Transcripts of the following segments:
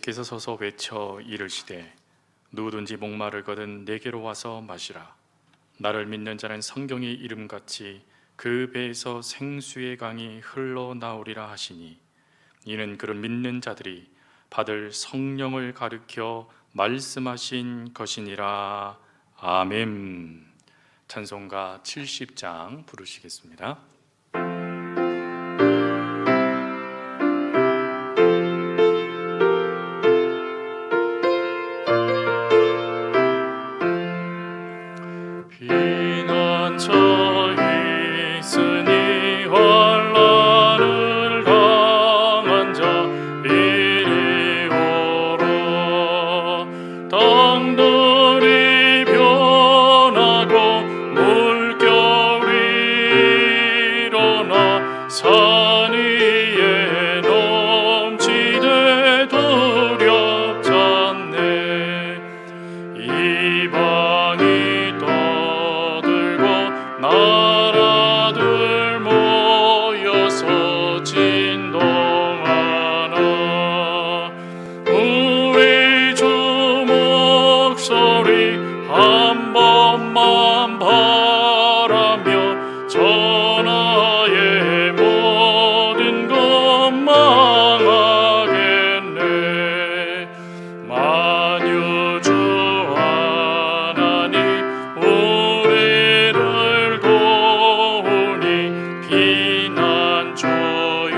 예수께서 서서 외쳐 이르시되 누구든지 목마르거든 내게로 와서 마시라. 나를 믿는 자는 성경의 이름같이 그 배에서 생수의 강이 흘러나오리라 하시니, 이는 그를 믿는 자들이 받을 성령을 가르켜 말씀하신 것이니라. 아멘. 찬송가 70장 부르시겠습니다. 피난처 있으니 환난을 당한 자 이리 오라. 땅들이 변하고 물결이 일어나 산 위에 넘치되 두렵지 않네. 이방이 나라들 모여서 진동하나. 우리 주 목소리 한 번만 바라며 전하의 모든 것 망하겠네. 만유주 하나님 우리를 피난처요.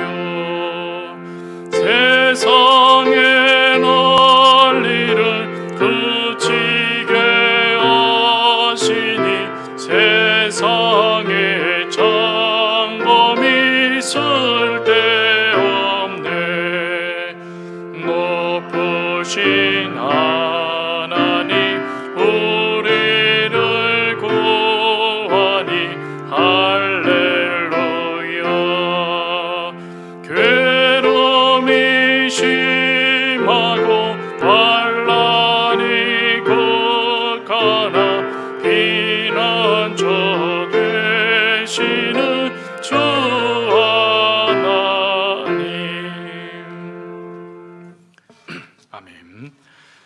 세상의 난리를 그치게 하시니 세상에 장검이 쓸데없네. 높으신 하나님 우리를 구하니 할렐루야. 괴로움이 심하고 환난이 극하나 피난처 되시는 주 하나님. 아멘.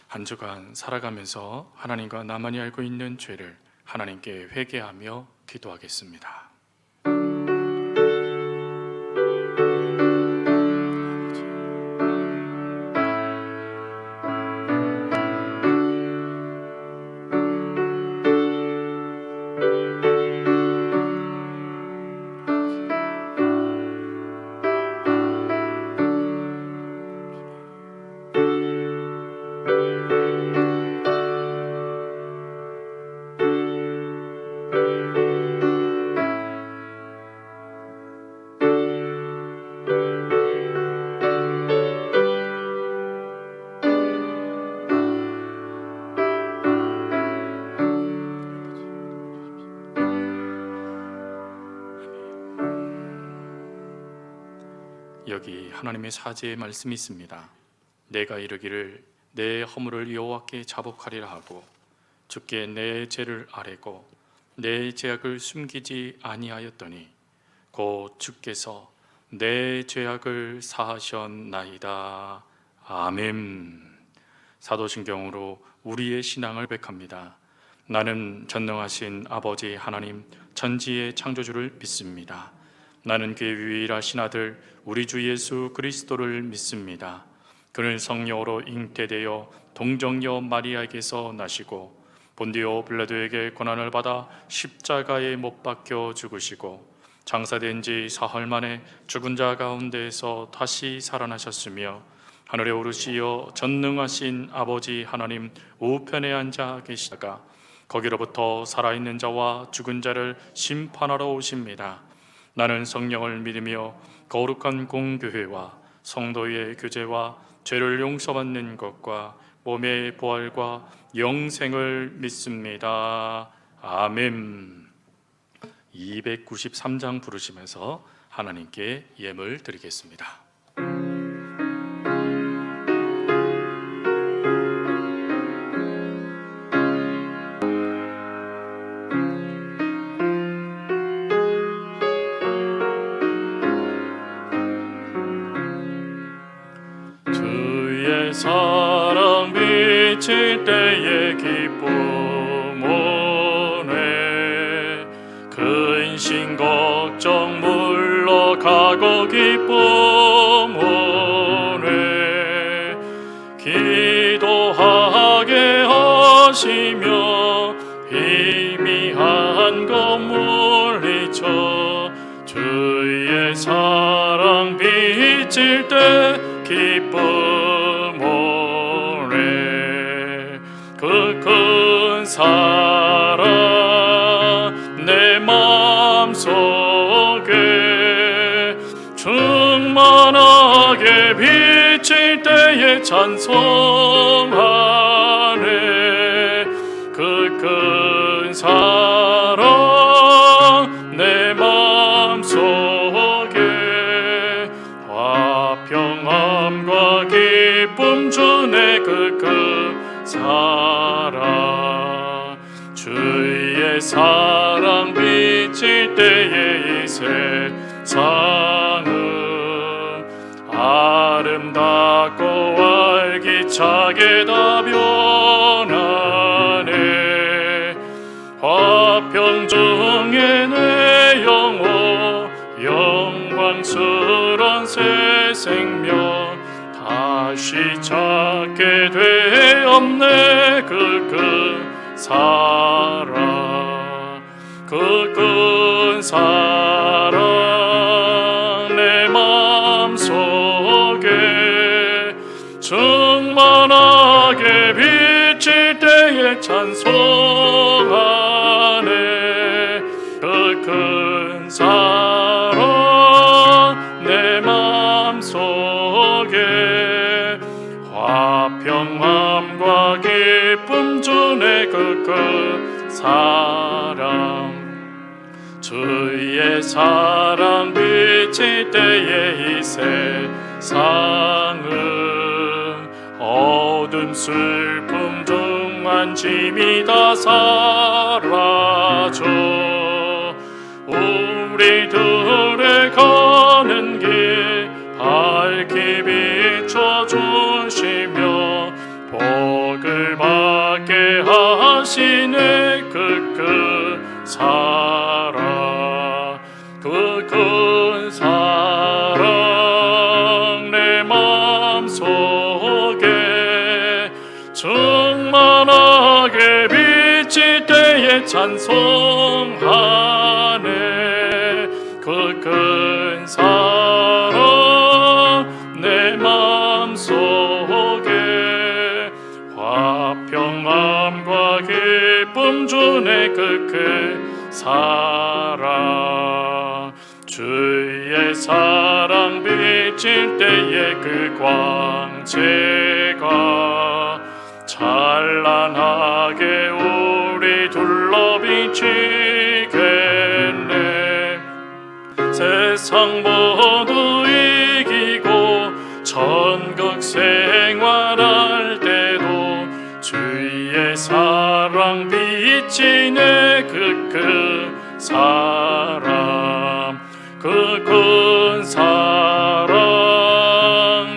한 주간 살아가면서 하나님과 나만이 알고 있는 죄를 하나님께 회개하며 기도하겠습니다. 여기 하나님의 사제의 말씀이 있습니다. 내가 이르기를 내 허물을 여호와께 자복하리라 하고 주께 내 죄를 아뢰고 내 죄악을 숨기지 아니하였더니 곧 주께서 내 죄악을 사하셨나이다. 아멘. 사도신경으로 우리의 신앙을 고백합니다. 나는 전능하신 아버지 하나님 천지의 창조주를 믿습니다. 나는 그의 유일하신 아들 우리 주 예수 그리스도를 믿습니다. 그는 성령으로 잉태되어 동정녀 마리아에게서 나시고 본디오 빌라도에게 고난을 받아 십자가에 못 박혀 죽으시고 장사된 지 사흘 만에 죽은 자 가운데에서 다시 살아나셨으며 하늘에 오르시어 전능하신 아버지 하나님 우편에 앉아 계시다가 거기로부터 살아있는 자와 죽은 자를 심판하러 오십니다. 나는 성령을 믿으며 거룩한 공교회와 성도의 교제와 죄를 용서받는 것과 몸의 부활과 영생을 믿습니다. 아멘. 293장 부르시면서 하나님께 예물 드리겠습니다. 주의 사랑 비칠 때의 기쁨 오네. 근심 걱정 물러가고 기쁨 오네. 기도하게 하시며 희미한 것 물리쳐 주의 사랑 비칠 때 기쁨 오네. 그 큰 사랑 내 마음속에 충만하게 비칠 때에 찬송하네. 그 큰 사랑 내 마음속에 화평함과 기쁨 주네. 그 큰 사랑 주의 사랑 비칠 때에 이 세상은 아름답고 활기차게 다 변하네. 화평 중에 내 영혼 영광스런 새 생명 다시 찾게 되었네. 그 큰 사랑 그 큰 사랑 내 마음속에 충만하게 비칠 때에 찬송하네. 그 큰 사랑 내 마음속에 화평함과 기쁨 주네. 그 큰 사랑 주의 사랑 비칠 때에 이 세상은 어둠 슬픔 중한 짐이 다 사라져 우리들의 가는 길 밝게 비춰주시며 복을 받게 하시네. 그 큰 사랑 그 큰 사랑 내 마음속에 충만하게 비칠 때에 찬송하네. 그 큰 사랑 내 마음속에 화평함과 기쁨 주네. 그 큰 사랑 주의 사랑 비칠 때에 그 광채가 찬란하게 우리 둘러 비치겠네. 세상 모두 이기고 천국 생활할 때도 주의 사랑 비치네. 그 큰 사랑 그 큰 사랑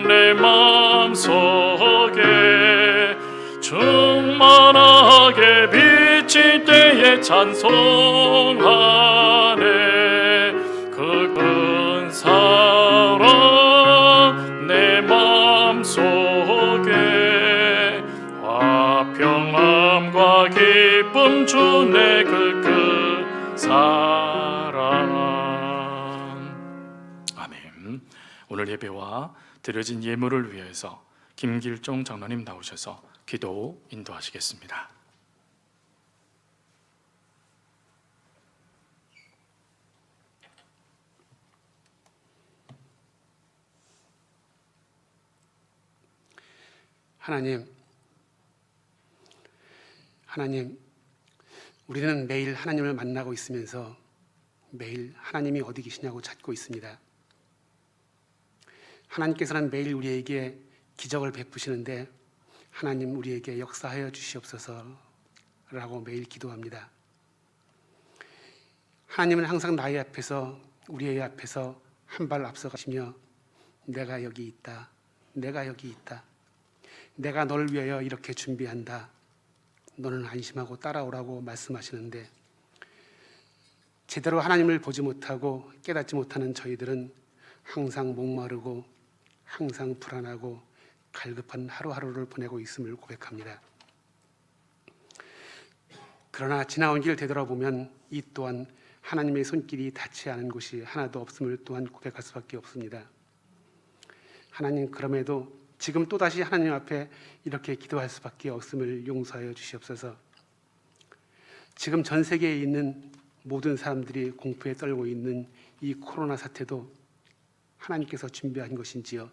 내 마음속에 충만하게 비칠 때에 찬송하네. 그 큰 사랑 내 마음속에 화평함과 기쁨 주네. 그 큰 사랑. 아멘. 오늘 예배와 드려진 예물을 위해서 김길종 장로님 나오셔서 기도 인도하시겠습니다. 하나님, 우리는 매일 하나님을 만나고 있으면서 매일 하나님이 어디 계시냐고 찾고 있습니다. 하나님께서는 매일 우리에게 기적을 베푸시는데 하나님 우리에게 역사하여 주시옵소서라고 매일 기도합니다. 하나님은 항상 나의 앞에서 우리의 앞에서 한 발 앞서가시며 내가 여기 있다, 내가 여기 있다, 내가 너를 위하여 이렇게 준비한다. 너는 안심하고 따라오라고 말씀하시는데 제대로 하나님을 보지 못하고 깨닫지 못하는 저희들은 항상 목마르고 항상 불안하고 갈급한 하루하루를 보내고 있음을 고백합니다. 그러나 지나온 길 되돌아보면 이 또한 하나님의 손길이 닿지 않은 곳이 하나도 없음을 또한 고백할 수밖에 없습니다. 하나님, 그럼에도 지금 또다시 하나님 앞에 이렇게 기도할 수밖에 없음을 용서하여 주시옵소서. 지금 전 세계에 있는 모든 사람들이 공포에 떨고 있는 이 코로나 사태도 하나님께서 준비한 것인지요?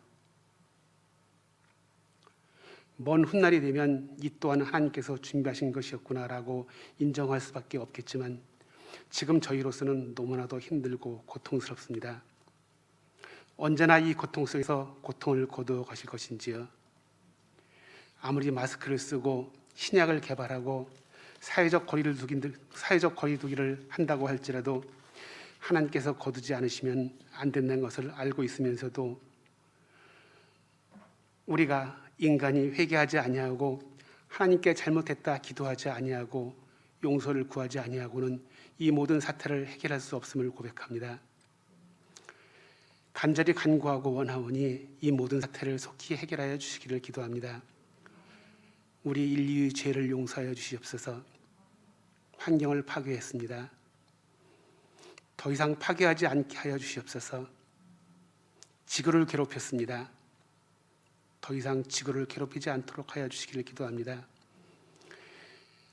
먼 훗날이 되면 이 또한 하나님께서 준비하신 것이었구나라고 인정할 수밖에 없겠지만 지금 저희로서는 너무나도 힘들고 고통스럽습니다. 언제나 이 고통 속에서 고통을 거두어 가실 것인지요? 아무리 마스크를 쓰고 신약을 개발하고 사회적 거리두기를 한다고 할지라도 하나님께서 거두지 않으시면 안 된다는 것을 알고 있으면서도 우리가 인간이 회개하지 아니하고 하나님께 잘못했다 기도하지 아니하고 용서를 구하지 아니하고는 이 모든 사태를 해결할 수 없음을 고백합니다. 간절히 간구하고 원하오니 이 모든 사태를 속히 해결하여 주시기를 기도합니다. 우리 인류의 죄를 용서하여 주시옵소서. 환경을 파괴했습니다. 더 이상 파괴하지 않게 하여 주시옵소서. 지구를 괴롭혔습니다. 더 이상 지구를 괴롭히지 않도록 하여 주시기를 기도합니다.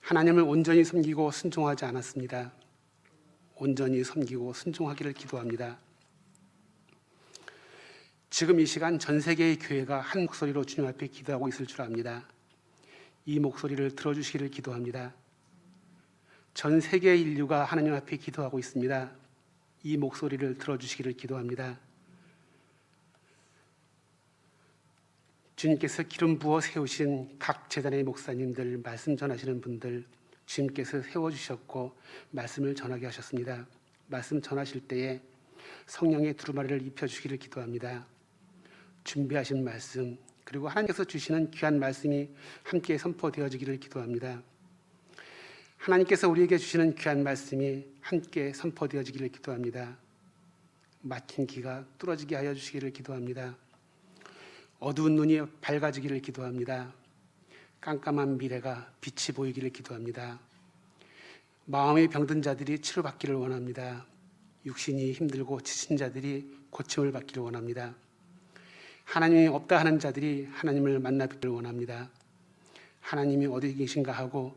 하나님을 온전히 섬기고 순종하지 않았습니다. 온전히 섬기고 순종하기를 기도합니다. 지금 이 시간 전 세계의 교회가 한 목소리로 주님 앞에 기도하고 있을 줄 압니다. 이 목소리를 들어주시기를 기도합니다. 전 세계의 인류가 하나님 앞에 기도하고 있습니다. 이 목소리를 들어주시기를 기도합니다. 주님께서 기름 부어 세우신 각 재단의 목사님들, 말씀 전하시는 분들 주님께서 세워주셨고 말씀을 전하게 하셨습니다. 말씀 전하실 때에 성령의 두루마리를 입혀주시기를 기도합니다. 준비하신 말씀 그리고 하나님께서 주시는 귀한 말씀이 함께 선포되어지기를 기도합니다. 하나님께서 우리에게 주시는 귀한 말씀이 함께 선포되어지기를 기도합니다. 막힌 귀가 뚫어지게 하여 주시기를 기도합니다. 어두운 눈이 밝아지기를 기도합니다. 깜깜한 미래가 빛이 보이기를 기도합니다. 마음이 병든 자들이 치료받기를 원합니다. 육신이 힘들고 지친 자들이 고침을 받기를 원합니다. 하나님이 없다 하는 자들이 하나님을 만나 뵙기를 원합니다. 하나님이 어디 계신가 하고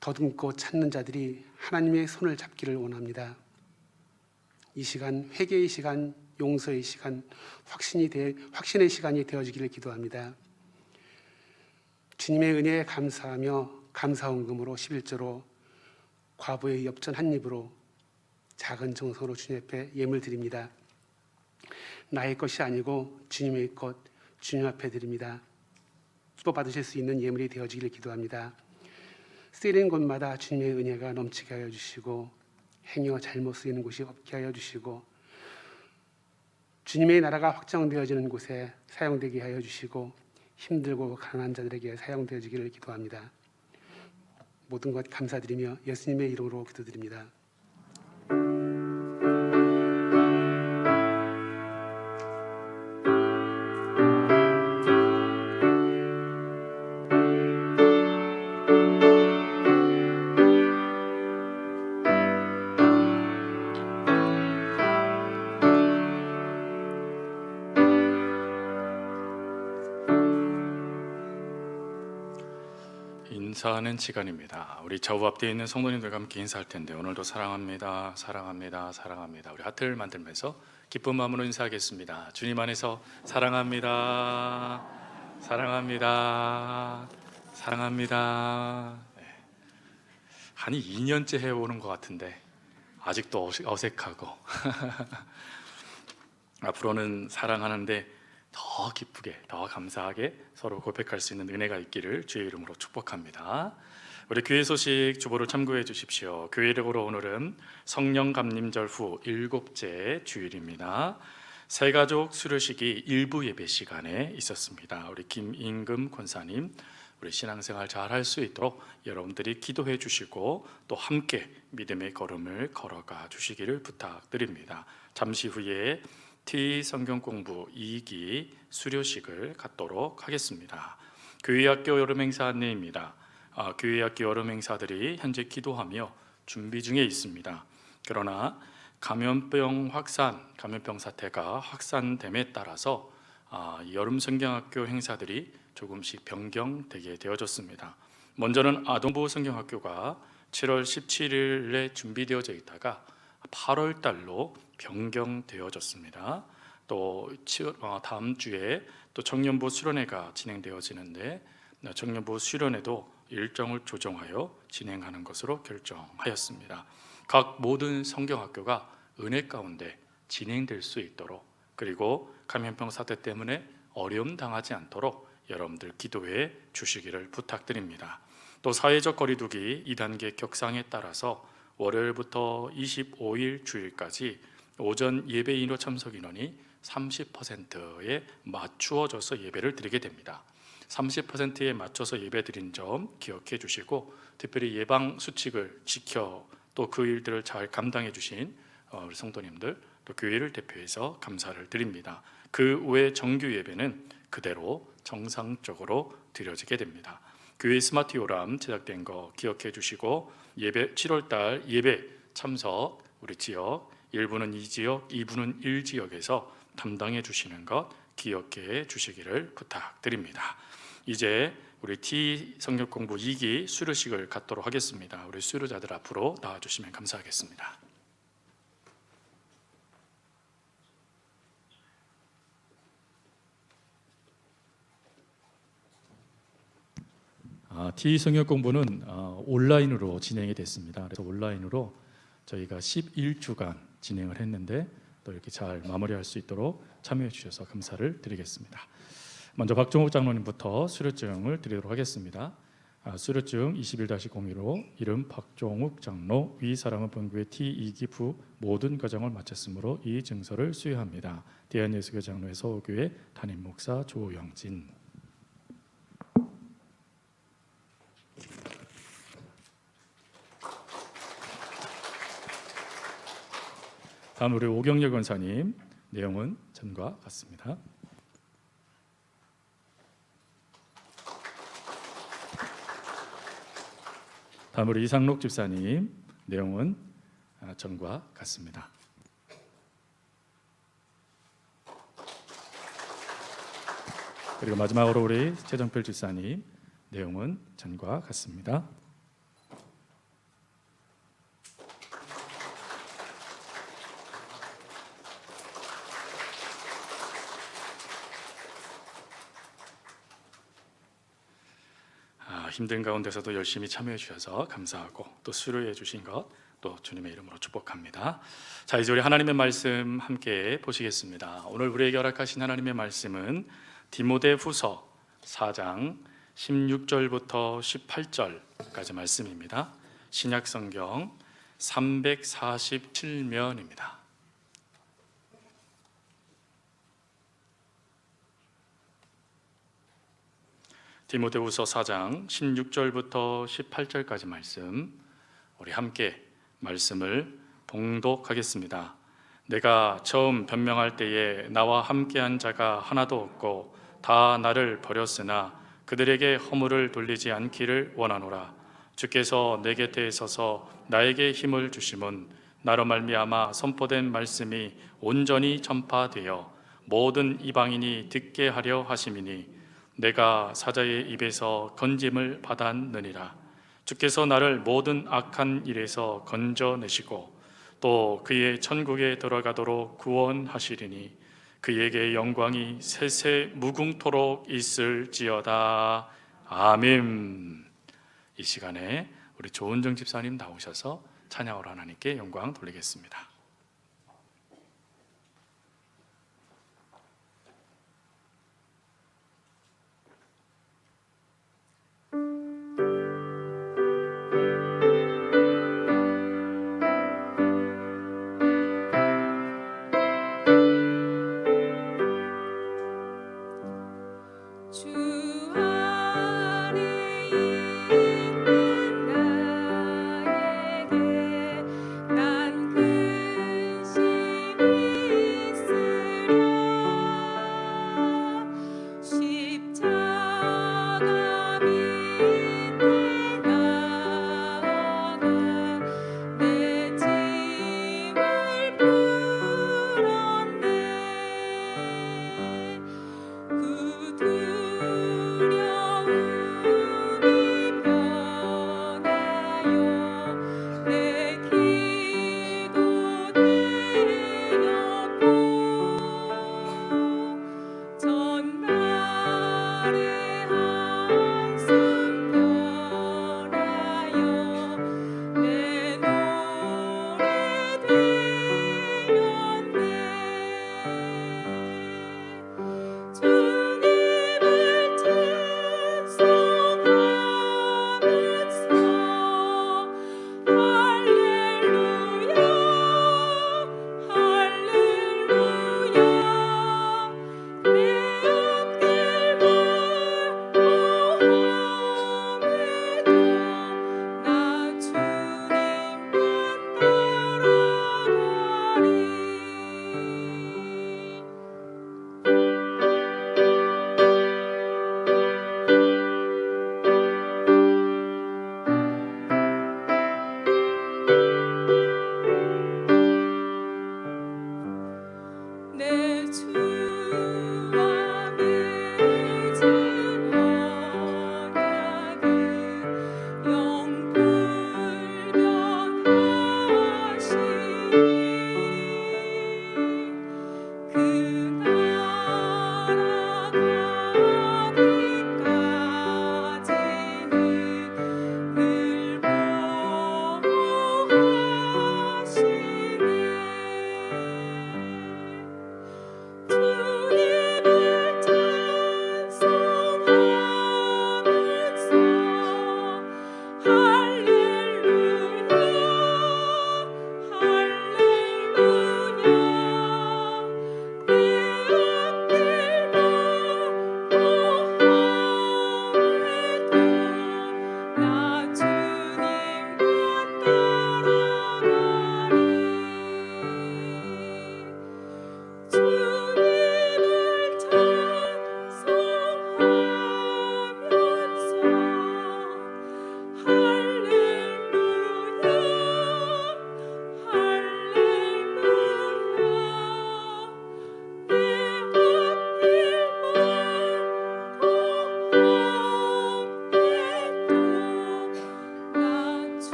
더듬고 찾는 자들이 하나님의 손을 잡기를 원합니다. 이 시간, 회개의 시간, 용서의 시간, 확신의 시간이 되어지기를 기도합니다. 주님의 은혜에 감사하며 감사헌금으로 11조로 과부의 엽전 한 입으로 작은 정성으로 주님 앞에 예물 드립니다. 나의 것이 아니고 주님의 것, 주님 앞에 드립니다. 기뻐 받으실 수 있는 예물이 되어지기를 기도합니다. 쓰이는 곳마다 주님의 은혜가 넘치게 하여 주시고 행여 잘못 쓰이는 곳이 없게 하여 주시고 주님의 나라가 확장되어지는 곳에 사용되게 하여 주시고 힘들고 가난한 자들에게 사용되어지기를 기도합니다. 모든 것 감사드리며 예수님의 이름으로 기도드립니다. 인사하는 시간입니다. 우리 좌우 앞뒤에 있는 성도님들과 함께 인사할 텐데 오늘도 사랑합니다, 사랑합니다, 사랑합니다. 우리 하트를 만들면서 기쁜 마음으로 인사하겠습니다. 주님 안에서 사랑합니다, 사랑합니다, 사랑합니다. 네. 한 2년째 해오는 것 같은데 아직도 어색하고 앞으로는 사랑하는데 더 기쁘게, 더 감사하게 서로 고백할 수 있는 은혜가 있기를 주의 이름으로 축복합니다. 우리 교회 소식 주보를 참고해 주십시오. 교회력으로 오늘은 성령 감림절 후 7째 주일입니다. 새가족 수료식이 일부 예배 시간에 있었습니다. 우리 김임금 권사님, 우리 신앙생활 잘 할 수 있도록 여러분들이 기도해 주시고 또 함께 믿음의 걸음을 걸어가 주시기를 부탁드립니다. 잠시 후에 T 성경 공부 2기 수료식을 갖도록 하겠습니다. 교회학교 여름 행사 안내입니다. 교회학교 여름 행사들이 현재 기도하며 준비 중에 있습니다. 그러나 감염병 사태가 확산됨에 따라서 여름 성경학교 행사들이 조금씩 변경되게 되어졌습니다. 먼저는 아동보호 성경학교가 7월 17일에 준비되어져 있다가 8월 달로 변경되어졌습니다. 또 다음 주에 또 청년부 수련회가 진행되어지는데 청년부 수련회도 일정을 조정하여 진행하는 것으로 결정하였습니다. 각 모든 성경학교가 은혜 가운데 진행될 수 있도록, 그리고 감염병 사태 때문에 어려움 당하지 않도록 여러분들 기도해 주시기를 부탁드립니다. 또 사회적 거리두기 2단계 격상에 따라서 월요일부터 25일 주일까지 오전 예배 인원 참석 인원이 30%에 맞추어져서 예배를 드리게 됩니다. 30%에 맞춰서 예배 드린 점 기억해 주시고, 특별히 예방 수칙을 지켜 또 그 일들을 잘 감당해 주신 우리 성도님들, 또 교회를 대표해서 감사를 드립니다. 그 외 정규 예배는 그대로 정상적으로 드려지게 됩니다. 교회 스마트 요람 제작된 거 기억해 주시고, 예배 7월달 예배 참석 우리 지역 1부는 2지역, 2부는 1지역에서 담당해 주시는 것 기억해 주시기를 부탁드립니다. 이제 우리 T 성경 공부 2기 수료식을 갖도록 하겠습니다. 우리 수료자들 앞으로 나와주시면 감사하겠습니다. T 성경 공부는 온라인으로 진행이 됐습니다. 그래서 온라인으로 저희가 11주간 진행을 했는데 또 이렇게 잘 마무리할 수 있도록 참여해 주셔서 감사를 드리겠습니다. 먼저 박종욱 장로님부터 수료증을 드리도록 하겠습니다. 수료증 21-02로 이름 박종욱 장로, 위 사랑은 본교회 T2기 부 모든 과정을 마쳤으므로 이 증서를 수여합니다. 대한예수교 장로의 서울교회 담임 목사 조영진. 다음 우리 오경렬 권사님, 내용은 전과 같습니다. 다음 우리 이상록 집사님, 내용은 전과 같습니다. 그리고 마지막으로 우리 최정필 집사님, 내용은 전과 같습니다. 힘든 가운데서도 열심히 참여해 주셔서 감사하고 또 수료해 주신 것 또 주님의 이름으로 축복합니다. 자, 이제 우리 하나님의 말씀 함께 보시겠습니다. 오늘 우리에게 허락하신 하나님의 말씀은 디모데후서 4장 16절부터 18절까지 말씀입니다. 신약성경 347면입니다. 디모데후서 4장 16절부터 18절까지 말씀, 우리 함께 말씀을 봉독하겠습니다. 내가 처음 변명할 때에 나와 함께한 자가 하나도 없고 다 나를 버렸으나 그들에게 허물을 돌리지 않기를 원하노라. 주께서 내 곁에 서서 나에게 힘을 주심은 나로 말미암아 선포된 말씀이 온전히 전파되어 모든 이방인이 듣게 하려 하심이니 내가 사자의 입에서 건짐을 받았느니라. 주께서 나를 모든 악한 일에서 건져내시고 또 그의 천국에 들어가도록 구원하시리니 그에게 영광이 세세 무궁토록 있을지어다. 아멘. 이 시간에 우리 조은정 집사님 나오셔서 찬양으로 하나님께 영광 돌리겠습니다.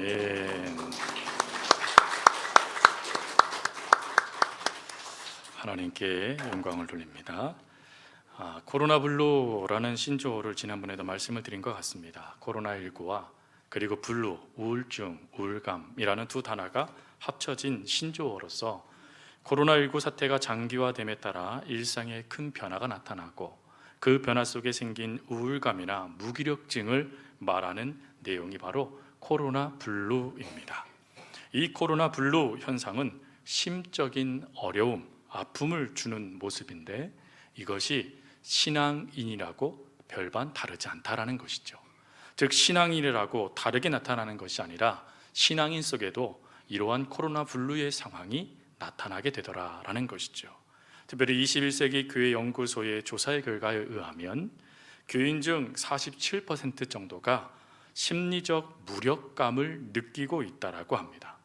아멘. 하나님께 영광을 돌립니다. 코로나 블루라는 신조어를 지난번에도 말씀을 드린 것 같습니다. 코로나19와 그리고 블루, 우울증, 우울감이라는 두 단어가 합쳐진 신조어로서 코로나19 사태가 장기화됨에 따라 일상에 큰 변화가 나타나고 그 변화 속에 생긴 우울감이나 무기력증을 말하는 내용이 바로 코로나 블루입니다. 이 코로나 블루 현상은 심적인 어려움, 아픔을 주는 모습인데 이것이 신앙인이라고 별반 다르지 않다라는 것이죠. 즉 신앙인이라고 다르게 나타나는 것이 아니라 신앙인 속에도 이러한 코로나 블루의 상황이 나타나게 되더라라는 것이죠. 특별히 21세기 교회 연구소의 조사의 결과에 의하면 교인 중 47% 정도가 심리적 무력감을 느끼고 있다라고 합니다.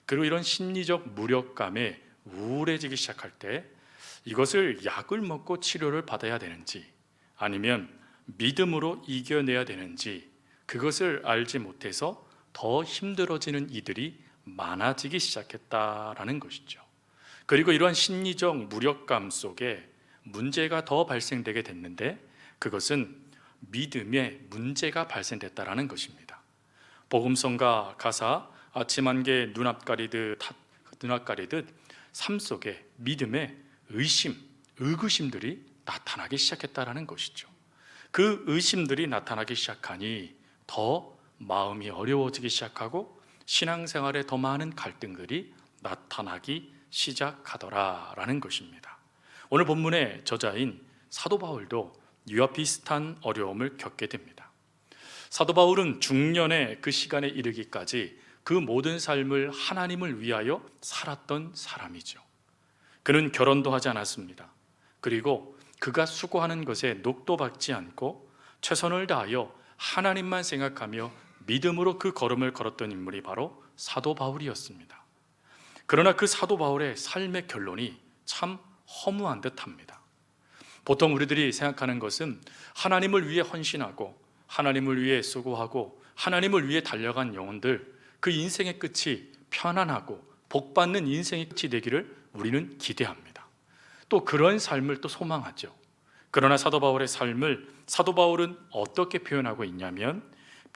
그리고 이런 심리적 무력감에 우울해지기 시작할 때 이것을 약을 먹고 치료를 받아야 되는지 아니면 믿음으로 이겨내야 되는지 그것을 알지 못해서 더 힘들어지는 이들이 많아지기 시작했다라는 것이죠. 그리고 이러한 심리적 무력감 속에 문제가 더 발생되게 됐는데 그것은 믿음에 문제가 발생됐다라는 것입니다. 복음성가 가사 아침 안개 눈앞 가리듯 삶 속에 믿음의 의심, 의구심들이 나타나기 시작했다라는 것이죠. 그 의심들이 나타나기 시작하니 더 마음이 어려워지기 시작하고 신앙생활에 더 많은 갈등들이 나타나기 시작하더라라는 것입니다. 오늘 본문의 저자인 사도 바울도 이와 비슷한 어려움을 겪게 됩니다. 사도 바울은 중년의 그 시간에 이르기까지 그 모든 삶을 하나님을 위하여 살았던 사람이죠. 그는 결혼도 하지 않았습니다. 그리고 그가 수고하는 것에 녹도 받지 않고 최선을 다하여 하나님만 생각하며 믿음으로 그 걸음을 걸었던 인물이 바로 사도 바울이었습니다. 그러나 그 사도 바울의 삶의 결론이 참 허무한 듯합니다. 보통 우리들이 생각하는 것은 하나님을 위해 헌신하고 하나님을 위해 수고하고 하나님을 위해 달려간 영혼들, 그 인생의 끝이 편안하고 복받는 인생의 끝이 되기를 우리는 기대합니다. 또 그런 삶을 또 소망하죠. 그러나 사도 바울의 삶을 사도 바울은 어떻게 표현하고 있냐면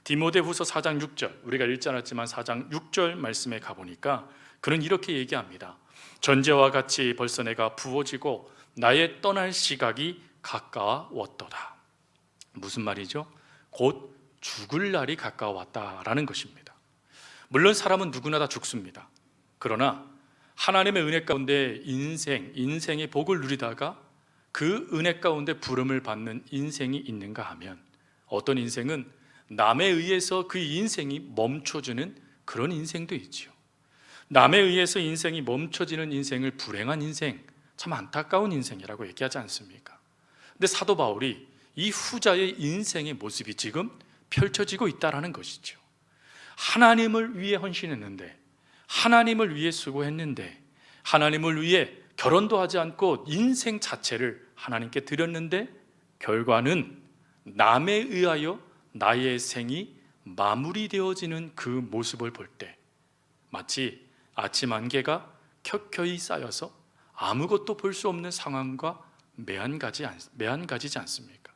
디모데후서 4장 6절, 우리가 읽지 않았지만 4장 6절 말씀에 가보니까 그는 이렇게 얘기합니다. 전제와 같이 벌써 내가 부어지고 나의 떠날 시각이 가까웠도다. 무슨 말이죠? 곧 죽을 날이 가까웠다라는 것입니다. 물론 사람은 누구나 다 죽습니다. 그러나 하나님의 은혜 가운데 인생의 복을 누리다가 그 은혜 가운데 부름을 받는 인생이 있는가 하면 어떤 인생은 남에 의해서 그 인생이 멈춰지는 그런 인생도 있죠. 남에 의해서 인생이 멈춰지는 인생을 불행한 인생, 참 안타까운 인생이라고 얘기하지 않습니까? 근데 사도 바울이 이 후자의 인생의 모습이 지금 펼쳐지고 있다는 것이죠. 하나님을 위해 헌신했는데, 하나님을 위해 수고했는데, 하나님을 위해 결혼도 하지 않고 인생 자체를 하나님께 드렸는데 결과는 남에 의하여 나의 생이 마무리되어지는 그 모습을 볼 때 마치 아침 안개가 켜켜이 쌓여서 아무것도 볼 수 없는 상황과 매한가지지 않습니까?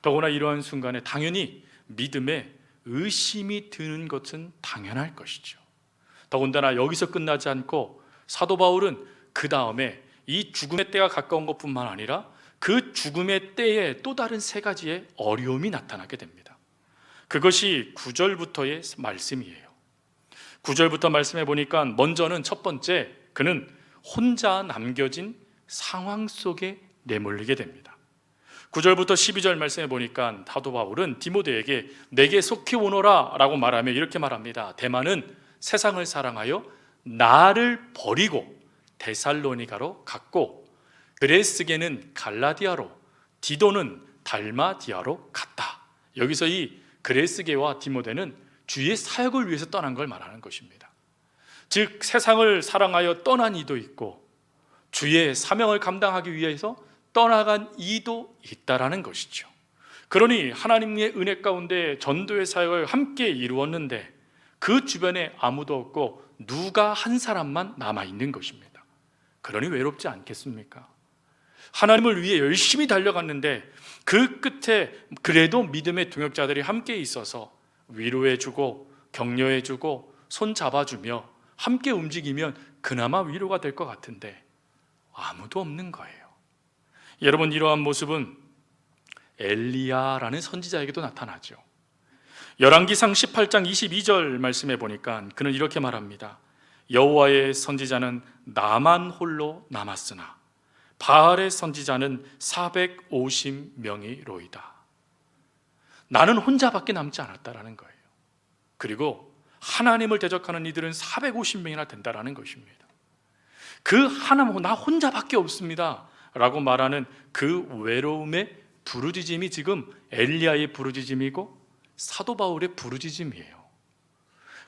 더구나 이러한 순간에 당연히 믿음에 의심이 드는 것은 당연할 것이죠. 더군다나 여기서 끝나지 않고 사도 바울은 그 다음에 이 죽음의 때가 가까운 것뿐만 아니라 그 죽음의 때에 또 다른 세 가지의 어려움이 나타나게 됩니다. 그것이 9절부터의 말씀이에요. 9절부터 말씀해 보니까 먼저는 첫 번째, 그는 혼자 남겨진 상황 속에 내몰리게 됩니다. 9절부터 12절 말씀해 보니까 사도 바울은 디모데에게 내게 속히 오너라 라고 말하며 이렇게 말합니다. 데마는 세상을 사랑하여 나를 버리고 데살로니가로 갔고 그레스게는 갈라디아로, 디도는 달마디아로 갔다. 여기서 이 그레스게와 디모데는 주의 사역을 위해서 떠난 걸 말하는 것입니다. 즉 세상을 사랑하여 떠난 이도 있고 주의 사명을 감당하기 위해서 떠나간 이도 있다라는 것이죠. 그러니 하나님의 은혜 가운데 전도의 사역을 함께 이루었는데 그 주변에 아무도 없고 누가 한 사람만 남아있는 것입니다. 그러니 외롭지 않겠습니까? 하나님을 위해 열심히 달려갔는데 그 끝에 그래도 믿음의 동역자들이 함께 있어서 위로해주고 격려해주고 손 잡아주며 함께 움직이면 그나마 위로가 될 것 같은데 아무도 없는 거예요. 여러분, 이러한 모습은 엘리야라는 선지자에게도 나타나죠. 열왕기상 18장 22절 말씀해 보니까 그는 이렇게 말합니다. 여호와의 선지자는 나만 홀로 남았으나 바알의 선지자는 450명이로이다. 나는 혼자밖에 남지 않았다라는 거예요. 그리고 하나님을 대적하는 이들은 450명이나 된다라는 것입니다. 그 하나님, 나 혼자밖에 없습니다 라고 말하는 그 외로움의 부르짖음이 지금 엘리야의 부르짖음이고 사도 바울의 부르짖음이에요.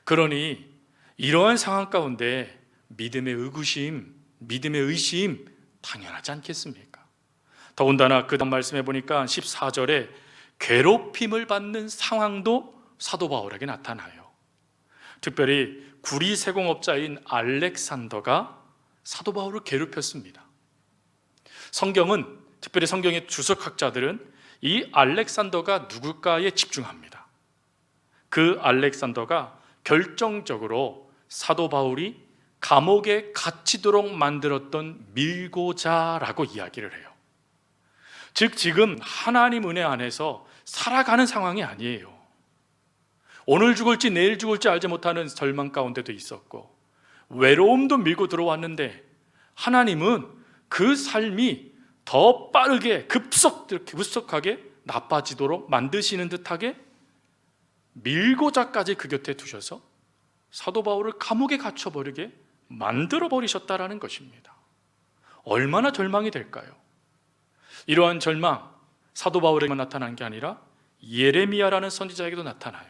그러니 이러한 상황 가운데 믿음의 의구심, 믿음의 의심 당연하지 않겠습니까? 더군다나 그 다음 말씀해 보니까 14절에 괴롭힘을 받는 상황도 사도 바울에게 나타나요. 특별히 구리 세공업자인 알렉산더가 사도 바울을 괴롭혔습니다. 성경은, 특별히 성경의 주석학자들은 이 알렉산더가 누굴까에 집중합니다. 그 알렉산더가 결정적으로 사도 바울이 감옥에 갇히도록 만들었던 밀고자라고 이야기를 해요. 즉 지금 하나님 은혜 안에서 살아가는 상황이 아니에요. 오늘 죽을지 내일 죽을지 알지 못하는 절망 가운데도 있었고 외로움도 밀고 들어왔는데 하나님은 그 삶이 더 빠르게 급속하게 나빠지도록 만드시는 듯하게 밀고자까지 그 곁에 두셔서 사도 바울을 감옥에 갇혀버리게 만들어버리셨다라는 것입니다. 얼마나 절망이 될까요? 이러한 절망, 사도 바울에게만 나타난 게 아니라 예레미야라는 선지자에게도 나타나요.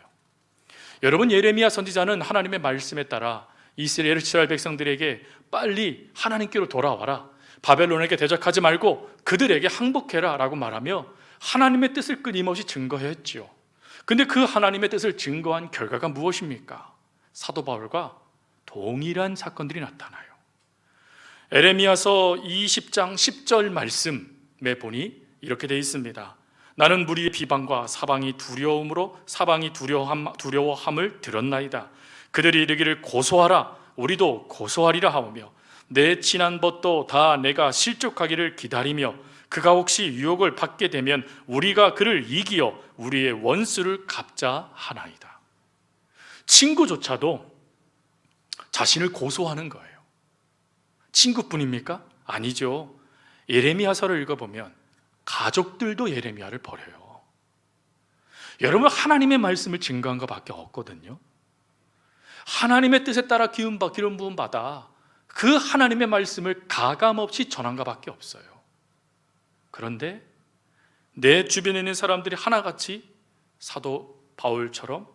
여러분, 예레미야 선지자는 하나님의 말씀에 따라 이스라엘 백성들에게 빨리 하나님께로 돌아와라, 바벨론에게 대적하지 말고 그들에게 항복해라 라고 말하며 하나님의 뜻을 끊임없이 증거했지요. 근데 그 하나님의 뜻을 증거한 결과가 무엇입니까? 사도 바울과 동일한 사건들이 나타나요. 에레미야서 20장 10절 말씀에 보니 이렇게 되어 있습니다. 나는 무리의 비방과 사방이 두려워함을 들었나이다. 그들이 이르기를 고소하라, 우리도 고소하리라 하오며 내 친한 벗도 다 내가 실족하기를 기다리며 그가 혹시 유혹을 받게 되면 우리가 그를 이기어 우리의 원수를 갚자 하나이다. 친구조차도 자신을 고소하는 거예요. 친구뿐입니까? 아니죠. 예레미야서를 읽어보면 가족들도 예레미야를 버려요. 여러분, 하나님의 말씀을 증거한 것밖에 없거든요. 하나님의 뜻에 따라 기름 부음 받아 그 하나님의 말씀을 가감없이 전한 것밖에 없어요. 그런데 내 주변에 있는 사람들이 하나같이 사도 바울처럼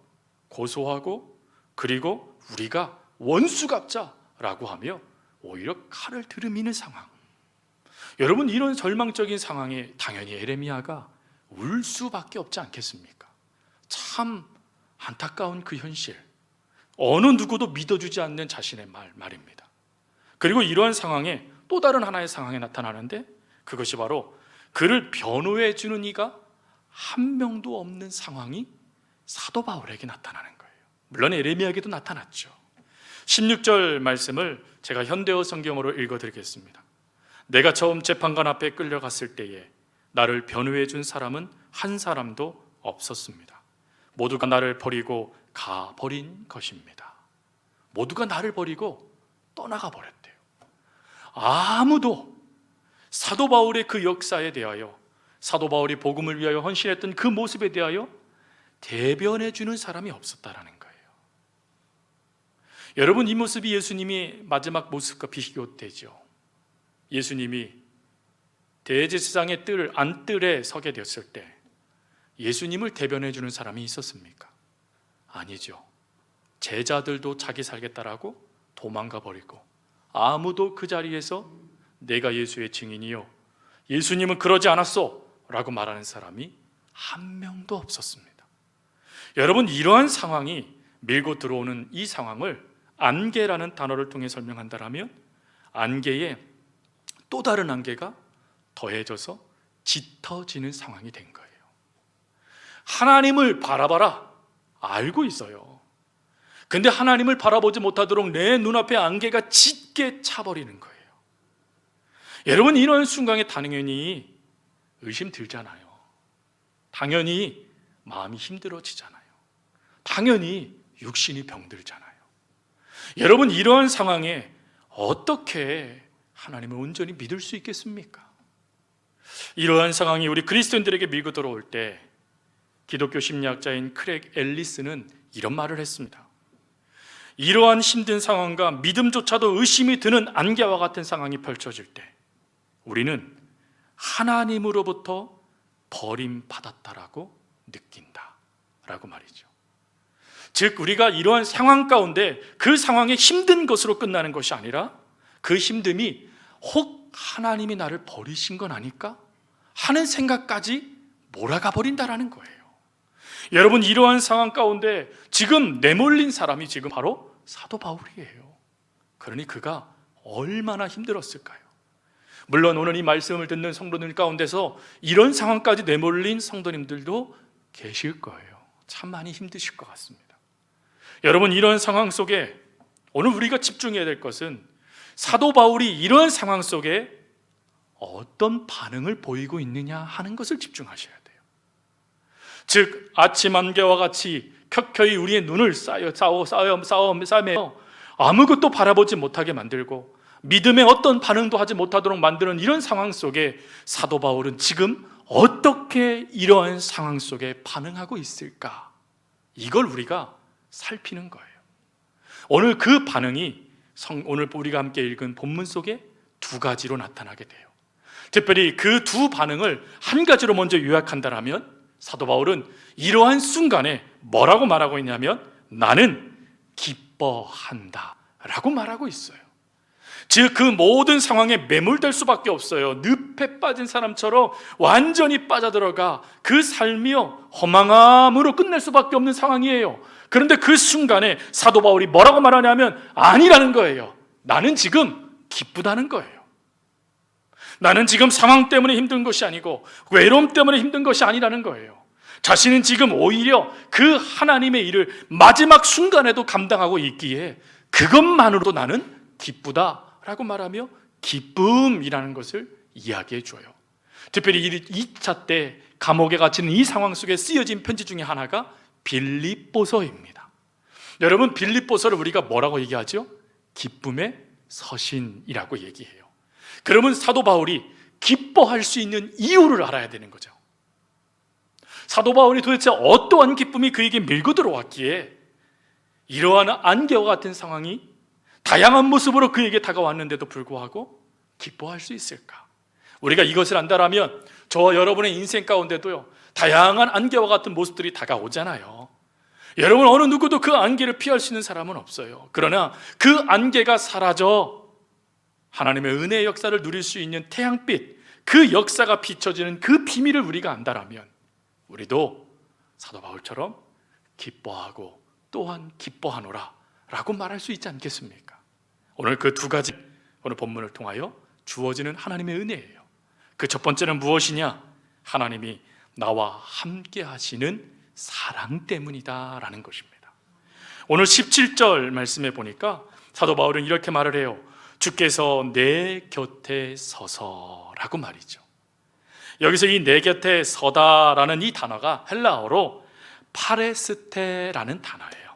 고소하고 그리고 우리가 원수 갚자라고 하며 오히려 칼을 들이미는 상황. 여러분, 이런 절망적인 상황에 당연히 예레미야가 울 수밖에 없지 않겠습니까? 참 안타까운 그 현실, 어느 누구도 믿어주지 않는 자신의 말입니다. 그리고 이러한 상황에 또 다른 하나의 상황이 나타나는데 그것이 바로 그를 변호해 주는 이가 한 명도 없는 상황이 사도 바울에게 나타나는 거예요. 물론 예레미야에게도 나타났죠. 16절 말씀을 제가 현대어 성경으로 읽어드리겠습니다. 내가 처음 재판관 앞에 끌려갔을 때에 나를 변호해 준 사람은 한 사람도 없었습니다. 모두가 나를 버리고 가버린 것입니다. 모두가 나를 버리고 떠나가 버렸대요. 아무도 사도 바울의 그 역사에 대하여, 사도 바울이 복음을 위하여 헌신했던 그 모습에 대하여 대변해 주는 사람이 없었다라는 거예요. 여러분, 이 모습이 예수님이 마지막 모습과 비교되죠. 예수님이 대제사장의 안뜰에 서게 되었을 때 예수님을 대변해 주는 사람이 있었습니까? 아니죠. 제자들도 자기 살겠다라고 도망가 버리고 아무도 그 자리에서 내가 예수의 증인이요, 예수님은 그러지 않았어 라고 말하는 사람이 한 명도 없었습니다. 여러분, 이러한 상황이 밀고 들어오는 이 상황을 안개라는 단어를 통해 설명한다면 안개에 또 다른 안개가 더해져서 짙어지는 상황이 된 거예요. 하나님을 바라봐라, 알고 있어요. 근데 하나님을 바라보지 못하도록 내 눈앞에 안개가 짙게 차버리는 거예요. 여러분, 이런 순간에 당연히 의심 들잖아요. 당연히 마음이 힘들어지잖아요. 당연히 육신이 병들잖아요. 여러분, 이러한 상황에 어떻게 하나님을 온전히 믿을 수 있겠습니까? 이러한 상황이 우리 그리스도인들에게 밀고 들어올 때 기독교 심리학자인 크랙 앨리스는 이런 말을 했습니다. 이러한 힘든 상황과 믿음조차도 의심이 드는 안개와 같은 상황이 펼쳐질 때 우리는 하나님으로부터 버림받았다라고 느낀다라고 말이죠. 즉, 우리가 이러한 상황 가운데 그 상황이 힘든 것으로 끝나는 것이 아니라 그 힘듦이 혹 하나님이 나를 버리신 건 아닐까 하는 생각까지 몰아가 버린다라는 거예요. 여러분, 이러한 상황 가운데 지금 내몰린 사람이 지금 바로 사도 바울이에요. 그러니 그가 얼마나 힘들었을까요? 물론 오늘 이 말씀을 듣는 성도들 가운데서 이런 상황까지 내몰린 성도님들도 계실 거예요. 참 많이 힘드실 것 같습니다. 여러분, 이런 상황 속에 오늘 우리가 집중해야 될 것은 사도 바울이 이런 상황 속에 어떤 반응을 보이고 있느냐 하는 것을 집중하셔야 돼요. 즉, 아침 안개와 같이 켜켜이 우리의 눈을 쌓으며 아무것도 바라보지 못하게 만들고 믿음의 어떤 반응도 하지 못하도록 만드는 이런 상황 속에 사도 바울은 지금 어떻게 이러한 상황 속에 반응하고 있을까? 이걸 우리가 살피는 거예요. 오늘 그 반응이 오늘 우리가 함께 읽은 본문 속에 두 가지로 나타나게 돼요. 특별히 그 두 반응을 한 가지로 먼저 요약한다면 사도 바울은 이러한 순간에 뭐라고 말하고 있냐면 나는 기뻐한다 라고 말하고 있어요. 즉 그 모든 상황에 매몰될 수밖에 없어요. 늪에 빠진 사람처럼 완전히 빠져들어가 그 삶이요 허망함으로 끝낼 수밖에 없는 상황이에요. 그런데 그 순간에 사도 바울이 뭐라고 말하냐면 아니라는 거예요. 나는 지금 기쁘다는 거예요. 나는 지금 상황 때문에 힘든 것이 아니고 외로움 때문에 힘든 것이 아니라는 거예요. 자신은 지금 오히려 그 하나님의 일을 마지막 순간에도 감당하고 있기에 그것만으로도 나는 기쁘다라고 말하며 기쁨이라는 것을 이야기해 줘요. 특별히 2차 때 감옥에 갇히는 이 상황 속에 쓰여진 편지 중에 하나가 빌립보서입니다. 여러분, 빌립보서를 우리가 뭐라고 얘기하죠? 기쁨의 서신이라고 얘기해요. 그러면 사도 바울이 기뻐할 수 있는 이유를 알아야 되는 거죠. 사도 바울이 도대체 어떠한 기쁨이 그에게 밀고 들어왔기에 이러한 안개와 같은 상황이 다양한 모습으로 그에게 다가왔는데도 불구하고 기뻐할 수 있을까? 우리가 이것을 안다라면 저와 여러분의 인생 가운데도요 다양한 안개와 같은 모습들이 다가오잖아요. 여러분, 어느 누구도 그 안개를 피할 수 있는 사람은 없어요. 그러나 그 안개가 사라져 하나님의 은혜의 역사를 누릴 수 있는 태양빛, 그 역사가 비춰지는 그 비밀을 우리가 안다라면 우리도 사도 바울처럼 기뻐하고 또한 기뻐하노라 라고 말할 수 있지 않겠습니까? 오늘 그 두 가지 오늘 본문을 통하여 주어지는 하나님의 은혜예요. 그 첫 번째는 무엇이냐? 하나님이 나와 함께 하시는 사랑 때문이다 라는 것입니다. 오늘 17절 말씀에 보니까 사도 바울은 이렇게 말을 해요. 주께서 내 곁에 서서라고 말이죠. 여기서 이 내 곁에 서다라는 이 단어가 헬라어로 파레스테라는 단어예요.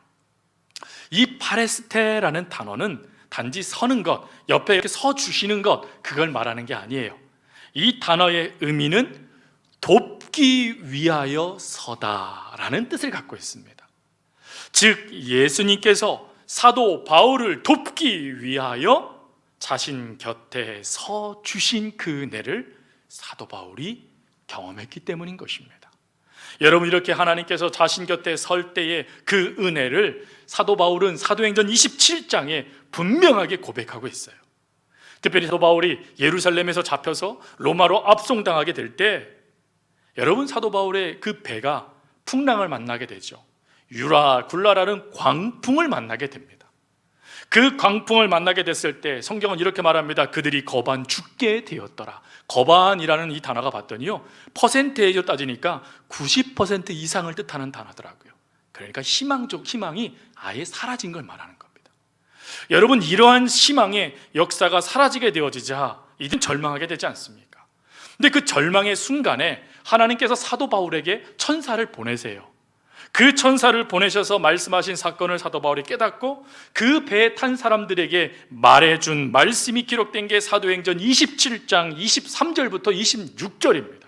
이 파레스테라는 단어는 단지 서는 것, 옆에 이렇게 서 주시는 것, 그걸 말하는 게 아니에요. 이 단어의 의미는 돕기 위하여 서다라는 뜻을 갖고 있습니다. 즉 예수님께서 사도 바울을 돕기 위하여 자신 곁에 서 주신 그 은혜를 사도 바울이 경험했기 때문인 것입니다. 여러분, 이렇게 하나님께서 자신 곁에 설 때의 그 은혜를 사도 바울은 사도행전 27장에 분명하게 고백하고 있어요. 특별히 사도 바울이 예루살렘에서 잡혀서 로마로 압송당하게 될 때 여러분, 사도 바울의 그 배가 풍랑을 만나게 되죠. 유라굴라라는 광풍을 만나게 됩니다. 그 광풍을 만나게 됐을 때 성경은 이렇게 말합니다. 그들이 거반 죽게 되었더라. 거반이라는 이 단어가 봤더니요 퍼센테이지로 따지니까 90% 이상을 뜻하는 단어더라고요. 그러니까 희망이 아예 사라진 걸 말하는 겁니다. 여러분, 이러한 희망의 역사가 사라지게 되어지자 이젠 절망하게 되지 않습니까? 근데 그 절망의 순간에 하나님께서 사도 바울에게 천사를 보내세요. 그 천사를 보내셔서 말씀하신 사건을 사도 바울이 깨닫고 그 배에 탄 사람들에게 말해준 말씀이 기록된 게 사도행전 27장 23절부터 26절입니다.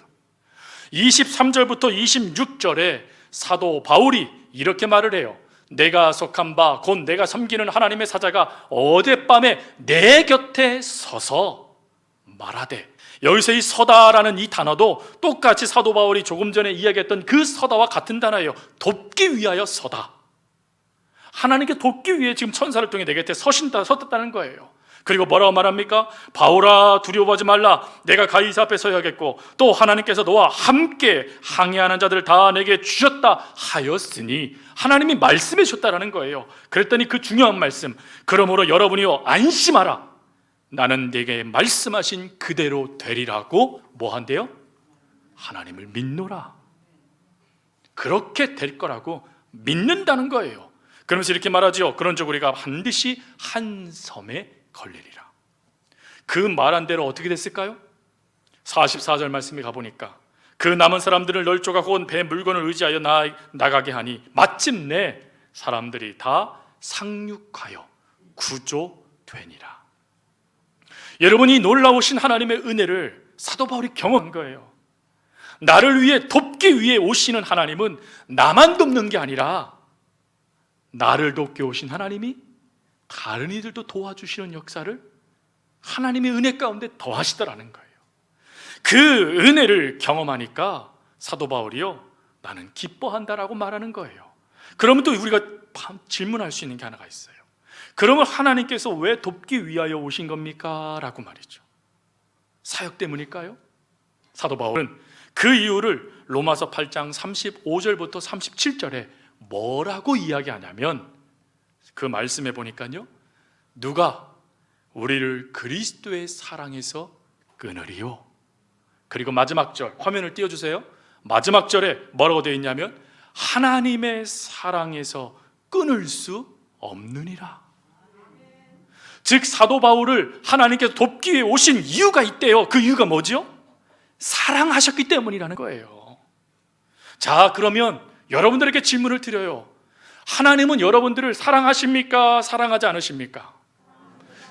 23절부터 26절에 사도 바울이 이렇게 말을 해요. 내가 속한 바 곧 내가 섬기는 하나님의 사자가 어젯밤에 내 곁에 서서 말하되, 여기서 이 서다라는 이 단어도 똑같이 사도 바울이 조금 전에 이야기했던 그 서다와 같은 단어예요. 돕기 위하여 서다. 하나님께 돕기 위해 지금 천사를 통해 내 곁에 섰다는 거예요. 그리고 뭐라고 말합니까? 바울아, 두려워하지 말라. 내가 가이사 앞에 서야겠고 또 하나님께서 너와 함께 항해하는 자들을 다 내게 주셨다 하였으니, 하나님이 말씀해 주셨다라는 거예요. 그랬더니 그 중요한 말씀, 그러므로 여러분이요 안심하라. 나는 내게 말씀하신 그대로 되리라고 뭐 한대요? 하나님을 믿노라. 그렇게 될 거라고 믿는다는 거예요. 그러면서 이렇게 말하죠. 그런즉 우리가 반드시 한 섬에 걸리리라. 그 말한 대로 어떻게 됐을까요? 44절 말씀에 가보니까 그 남은 사람들을 널조가 곧 배 물건을 의지하여 나가게 하니 마침내 사람들이 다 상륙하여 구조되니라. 여러분이 놀라우신 하나님의 은혜를 사도 바울이 경험한 거예요. 나를 위해 돕기 위해 오시는 하나님은 나만 돕는 게 아니라 나를 돕게 오신 하나님이 다른 이들도 도와주시는 역사를 하나님의 은혜 가운데 더하시더라는 거예요. 그 은혜를 경험하니까 사도 바울이요, 나는 기뻐한다라고 말하는 거예요. 그러면 또 우리가 질문할 수 있는 게 하나가 있어요. 그러면 하나님께서 왜 돕기 위하여 오신 겁니까? 라고 말이죠. 사역 때문일까요? 사도 바울은 그 이유를 로마서 8장 35절부터 37절에 뭐라고 이야기하냐면, 그 말씀에 보니까요, 누가 우리를 그리스도의 사랑에서 끊으리요. 그리고 마지막 절, 화면을 띄워주세요. 마지막 절에 뭐라고 되어 있냐면, 하나님의 사랑에서 끊을 수 없느니라. 즉 사도 바울을 하나님께서 돕기 위해 오신 이유가 있대요. 그 이유가 뭐죠? 사랑하셨기 때문이라는 거예요. 자, 그러면 여러분들에게 질문을 드려요. 하나님은 여러분들을 사랑하십니까? 사랑하지 않으십니까?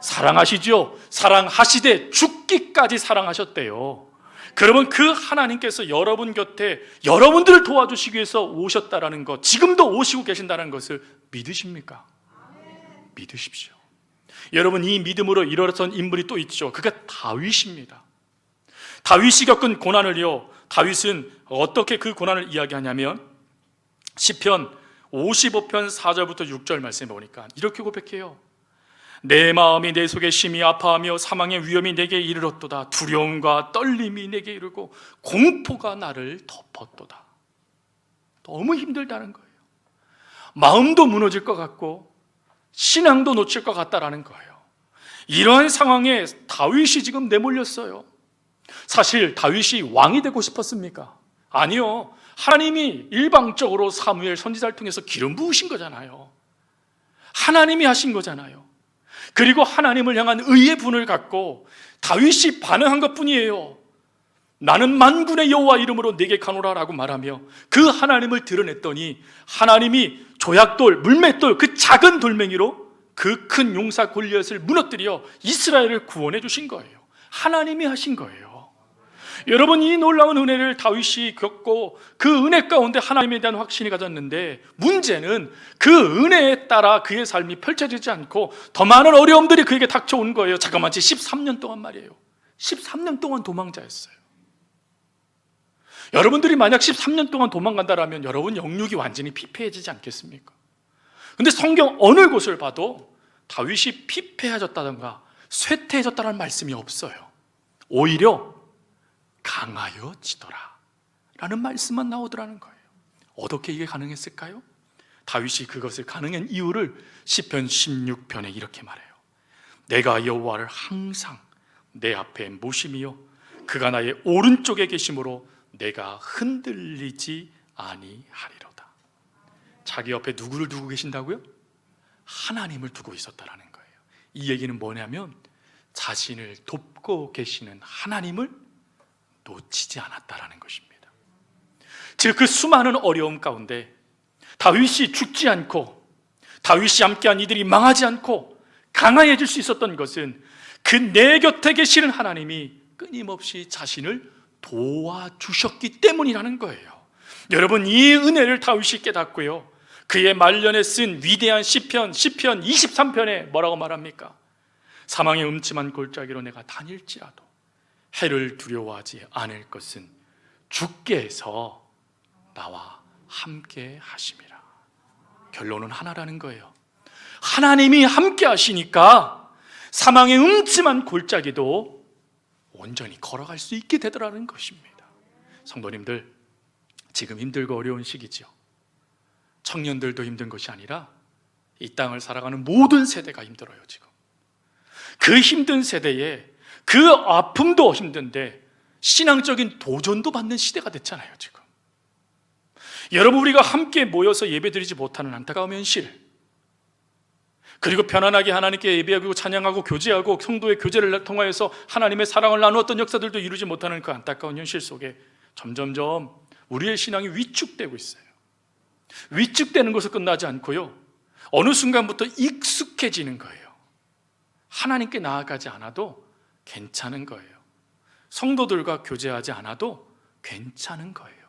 사랑하시죠. 사랑하시되 죽기까지 사랑하셨대요. 그러면 그 하나님께서 여러분 곁에 여러분들을 도와주시기 위해서 오셨다라는 것, 지금도 오시고 계신다는 것을 믿으십니까? 믿으십시오. 여러분, 이 믿음으로 일어선 인물이 또 있죠. 그가 다윗입니다. 다윗이 겪은 고난을요, 다윗은 어떻게 그 고난을 이야기하냐면 시편 55편 4절부터 6절 말씀에 보니까 이렇게 고백해요. 내 마음이 내 속에 심히 아파하며 사망의 위험이 내게 이르렀도다. 두려움과 떨림이 내게 이르고 공포가 나를 덮었도다. 너무 힘들다는 거예요. 마음도 무너질 것 같고 신앙도 놓칠 것 같다라는 거예요. 이러한 상황에 다윗이 지금 내몰렸어요. 사실 다윗이 왕이 되고 싶었습니까? 아니요. 하나님이 일방적으로 사무엘 선지자를 통해서 기름 부으신 거잖아요. 하나님이 하신 거잖아요. 그리고 하나님을 향한 의의 분을 갖고 다윗이 반응한 것뿐이에요. 나는 만군의 여호와 이름으로 네게 가노라라고 말하며 그 하나님을 드러냈더니 하나님이 조약돌, 물맷돌, 그 작은 돌멩이로 그 큰 용사 골리앗을 무너뜨려 이스라엘을 구원해 주신 거예요. 하나님이 하신 거예요. 여러분, 이 놀라운 은혜를 다윗이 겪고 그 은혜 가운데 하나님에 대한 확신이 가졌는데, 문제는 그 은혜에 따라 그의 삶이 펼쳐지지 않고 더 많은 어려움들이 그에게 닥쳐온 거예요. 잠깐만, 13년 동안 말이에요. 13년 동안 도망자였어요. 여러분들이 만약 13년 동안 도망간다라면 여러분 영육이 완전히 피폐해지지 않겠습니까? 근데 성경 어느 곳을 봐도 다윗이 피폐해졌다던가 쇠퇴해졌다는 말씀이 없어요. 오히려 강하여지더라 라는 말씀만 나오더라는 거예요. 어떻게 이게 가능했을까요? 다윗이 그것을 가능한 이유를 시편 16편에 이렇게 말해요. 내가 여호와를 항상 내 앞에 모심이요 그가 나의 오른쪽에 계심으로 내가 흔들리지 아니하리로다. 자기 옆에 누구를 두고 계신다고요? 하나님을 두고 있었다라는 거예요. 이 얘기는 뭐냐면 자신을 돕고 계시는 하나님을 놓치지 않았다라는 것입니다. 즉 그 수많은 어려움 가운데 다윗이 죽지 않고 다윗이 함께한 이들이 망하지 않고 강화해질 수 있었던 것은 그 내 곁에 계시는 하나님이 끊임없이 자신을 도와주셨기 때문이라는 거예요. 여러분, 이 은혜를 다윗이 깨닫고요, 그의 말년에 쓴 위대한 시편 23편에 뭐라고 말합니까? 사망의 음침한 골짜기로 내가 다닐지라도 해를 두려워하지 않을 것은 주께서 나와 함께 하심이라. 결론은 하나라는 거예요. 하나님이 함께 하시니까 사망의 음침한 골짜기도 온전히 걸어갈 수 있게 되더라는 것입니다. 성도님들, 지금 힘들고 어려운 시기죠. 청년들도 힘든 것이 아니라 이 땅을 살아가는 모든 세대가 힘들어요. 지금 그 힘든 세대에 그 아픔도 힘든데 신앙적인 도전도 받는 시대가 됐잖아요. 지금 여러분, 우리가 함께 모여서 예배드리지 못하는 안타까운 현실, 그리고 편안하게 하나님께 예배하고 찬양하고 교제하고 성도의 교제를 통하여서 하나님의 사랑을 나누었던 역사들도 이루지 못하는 그 안타까운 현실 속에 점점점 우리의 신앙이 위축되고 있어요. 위축되는 것은 끝나지 않고요, 어느 순간부터 익숙해지는 거예요. 하나님께 나아가지 않아도 괜찮은 거예요. 성도들과 교제하지 않아도 괜찮은 거예요.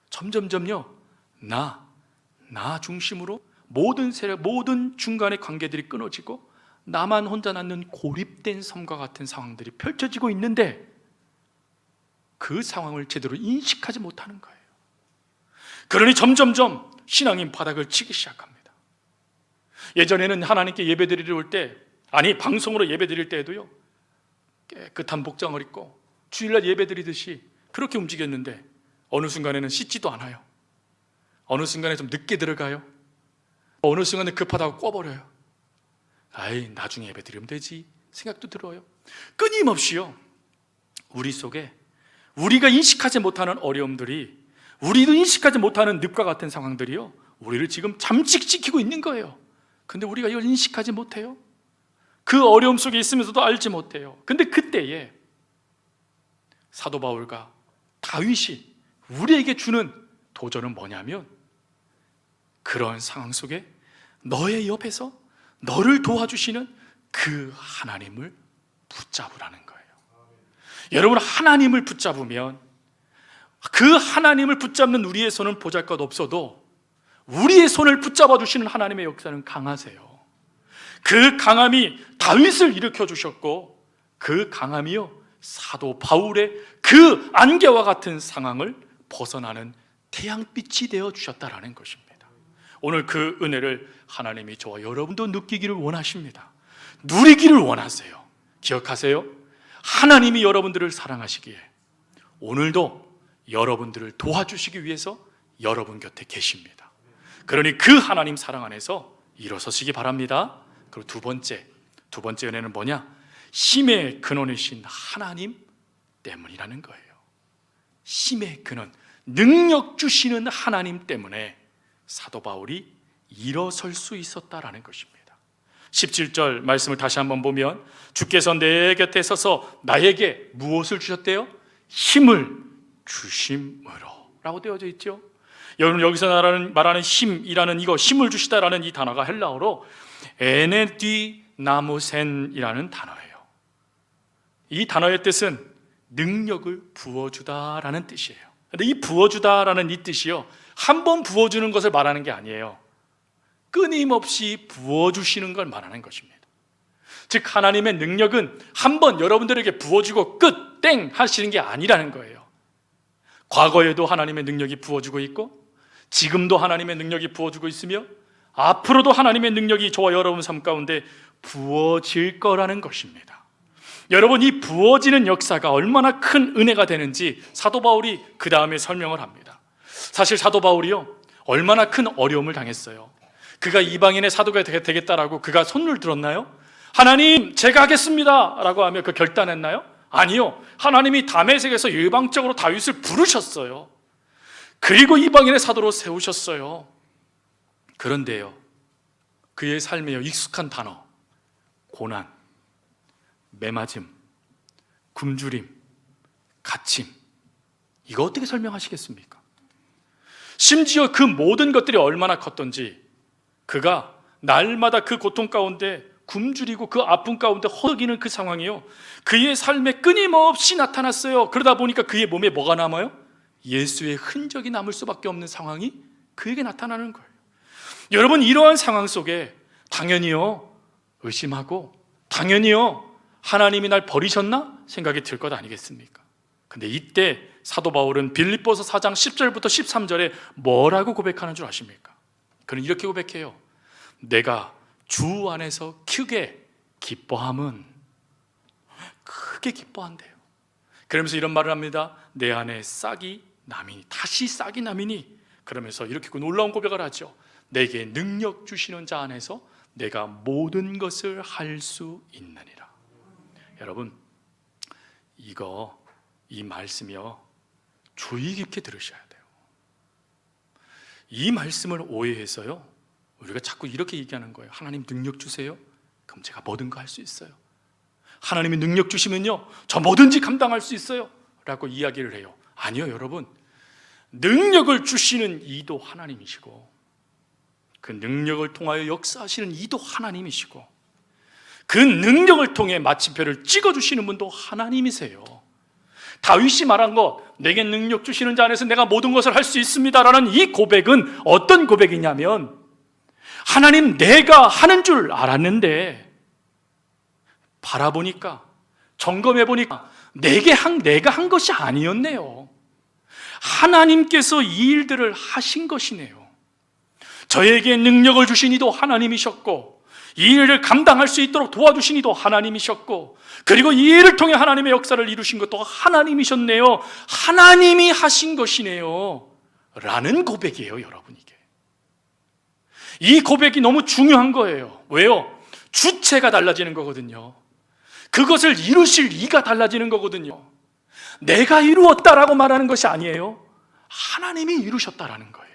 점점점요, 나 중심으로 모든 세력, 모든 중간의 관계들이 끊어지고 나만 혼자 남는 고립된 삶과 같은 상황들이 펼쳐지고 있는데 그 상황을 제대로 인식하지 못하는 거예요. 그러니 점점점 신앙인 바닥을 치기 시작합니다. 예전에는 하나님께 예배드리러 올 때, 아니 방송으로 예배드릴 때에도요, 깨끗한 복장을 입고 주일날 예배드리듯이 그렇게 움직였는데 어느 순간에는 씻지도 않아요. 어느 순간에 좀 늦게 들어가요. 어느 순간에 급하다고 꺼버려요. 아이, 나중에 예배드리면 되지 생각도 들어요. 끊임없이요, 우리 속에 우리가 인식하지 못하는 어려움들이, 우리도 인식하지 못하는 늪과 같은 상황들이요, 우리를 지금 잠식시키고 있는 거예요. 근데 우리가 이걸 인식하지 못해요. 그 어려움 속에 있으면서도 알지 못해요. 근데 그때에 사도 바울과 다윗이 우리에게 주는 도전은 뭐냐면, 그런 상황 속에 너의 옆에서 너를 도와주시는 그 하나님을 붙잡으라는 거예요. 여러분, 하나님을 붙잡으면, 그 하나님을 붙잡는 우리의 손은 보잘것없어도 우리의 손을 붙잡아 주시는 하나님의 역사는 강하세요. 그 강함이 다윗을 일으켜 주셨고, 그 강함이요, 사도 바울의 그 안개와 같은 상황을 벗어나는 태양빛이 되어 주셨다라는 것입니다. 오늘 그 은혜를 하나님이 저와 여러분도 느끼기를 원하십니다. 누리기를 원하세요. 기억하세요. 하나님이 여러분들을 사랑하시기에 오늘도 여러분들을 도와주시기 위해서 여러분 곁에 계십니다. 그러니 그 하나님 사랑 안에서 일어서시기 바랍니다. 그리고 두 번째 은혜는 뭐냐? 힘의 근원이신 하나님 때문이라는 거예요. 힘의 근원, 능력 주시는 하나님 때문에 사도 바울이 일어설 수 있었다라는 것입니다. 17절 말씀을 다시 한번 보면, 주께서 내 곁에 서서 나에게 무엇을 주셨대요? 힘을 주심으로 라고 되어져 있죠. 여러분, 여기서 말하는 힘이라는 이거, 힘을 주시다라는 이 단어가 헬라어로 에네디나무센이라는 단어예요. 이 단어의 뜻은 능력을 부어주다라는 뜻이에요. 근데 이 부어주다라는 이 뜻이요, 한 번 부어주는 것을 말하는 게 아니에요. 끊임없이 부어주시는 걸 말하는 것입니다. 즉, 하나님의 능력은 한 번 여러분들에게 부어주고 끝, 땡 하시는 게 아니라는 거예요. 과거에도 하나님의 능력이 부어주고 있고, 지금도 하나님의 능력이 부어주고 있으며, 앞으로도 하나님의 능력이 저와 여러분 삶 가운데 부어질 거라는 것입니다. 여러분, 이 부어지는 역사가 얼마나 큰 은혜가 되는지 사도 바울이 그 다음에 설명을 합니다. 사실 사도 바울이요, 얼마나 큰 어려움을 당했어요. 그가 이방인의 사도가 되겠다라고 그가 손을 들었나요? 하나님, 제가 하겠습니다 라고 하며 그 결단했나요? 아니요. 하나님이 다메섹에서 일방적으로 다윗을 부르셨어요. 그리고 이방인의 사도로 세우셨어요. 그런데요, 그의 삶에 익숙한 단어, 고난, 매맞음, 굶주림, 갇힘, 이거 어떻게 설명하시겠습니까? 심지어 그 모든 것들이 얼마나 컸던지, 그가 날마다 그 고통 가운데 굶주리고 그 아픔 가운데 허덕이는 그 상황이요, 그의 삶에 끊임없이 나타났어요. 그러다 보니까 그의 몸에 뭐가 남아요? 예수의 흔적이 남을 수밖에 없는 상황이 그에게 나타나는 거예요. 여러분, 이러한 상황 속에 당연히요, 의심하고, 당연히요, 하나님이 날 버리셨나 생각이 들 것 아니겠습니까? 근데 이때 사도 바울은 빌립보서 4장 10절부터 13절에 뭐라고 고백하는 줄 아십니까? 그는 이렇게 고백해요. 내가 주 안에서 크게 기뻐함은, 크게 기뻐한대요. 그러면서 이런 말을 합니다. 내 안에 싹이 나미니, 다시 싹이 나미니, 그러면서 이렇게 놀라운 고백을 하죠. 내게 능력 주시는 자 안에서 내가 모든 것을 할 수 있느니라. 여러분, 이 말씀이요, 주의 깊게 들으셔야 돼요. 이 말씀을 오해해서요, 우리가 자꾸 이렇게 얘기하는 거예요. 하나님 능력 주세요, 그럼 제가 뭐든가 할 수 있어요. 하나님이 능력 주시면요, 저 뭐든지 감당할 수 있어요 라고 이야기를 해요. 아니요, 여러분, 능력을 주시는 이도 하나님이시고, 그 능력을 통하여 역사하시는 이도 하나님이시고, 그 능력을 통해 마침표를 찍어주시는 분도 하나님이세요. 다윗이 말한 것, 내게 능력 주시는 자 안에서 내가 모든 것을 할 수 있습니다 라는 이 고백은 어떤 고백이냐면, 하나님, 내가 하는 줄 알았는데 바라보니까, 점검해보니까 내가 한 것이 아니었네요. 하나님께서 이 일들을 하신 것이네요. 저에게 능력을 주신 이도 하나님이셨고, 이 일을 감당할 수 있도록 도와주신 이도 하나님이셨고, 그리고 이 일을 통해 하나님의 역사를 이루신 것도 하나님이셨네요. 하나님이 하신 것이네요 라는 고백이에요, 여러분에게. 이 고백이 너무 중요한 거예요. 왜요? 주체가 달라지는 거거든요. 그것을 이루실 이가 달라지는 거거든요. 내가 이루었다라고 말하는 것이 아니에요. 하나님이 이루셨다라는 거예요.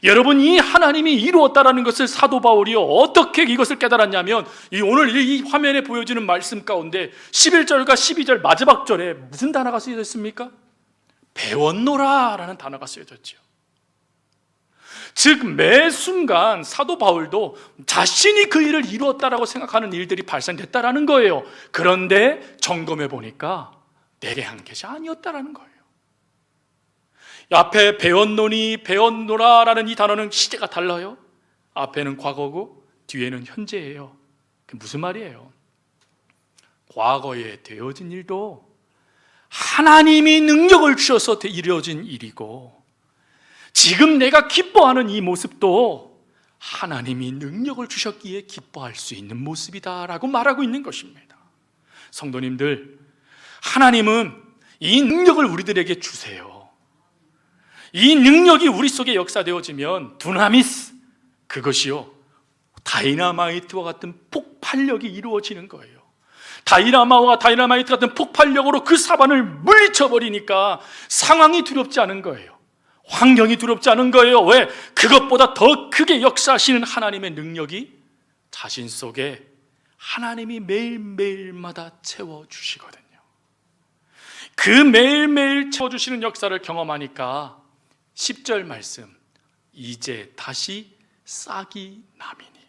여러분, 이 하나님이 이루었다라는 것을 사도 바울이 어떻게 이것을 깨달았냐면, 오늘 이 화면에 보여지는 말씀 가운데 11절과 12절 마지막 절에 무슨 단어가 쓰여져 있습니까? 배웠노라 라는 단어가 쓰여졌죠. 즉, 매 순간 사도 바울도 자신이 그 일을 이루었다라고 생각하는 일들이 발생됐다라는 거예요. 그런데 점검해 보니까 내게 한 것이 아니었다라는 거예요. 앞에 배웠노니, 배웠노라 라는 이 단어는 시제가 달라요. 앞에는 과거고 뒤에는 현재예요. 그게 무슨 말이에요? 과거에 되어진 일도 하나님이 능력을 주셔서 이루어진 일이고, 지금 내가 기뻐하는 이 모습도 하나님이 능력을 주셨기에 기뻐할 수 있는 모습이다라고 말하고 있는 것입니다. 성도님들, 하나님은 이 능력을 우리들에게 주세요. 이 능력이 우리 속에 역사되어지면 두나미스, 그것이요 다이나마이트와 같은 폭발력이 이루어지는 거예요. 다이나마이트 같은 폭발력으로 그 사반을 물리쳐버리니까 상황이 두렵지 않은 거예요. 환경이 두렵지 않은 거예요. 왜? 그것보다 더 크게 역사하시는 하나님의 능력이 자신 속에 하나님이 매일매일마다 채워주시거든요. 그 매일매일 채워주시는 역사를 경험하니까 10절 말씀, 이제 다시 싹이 나미니.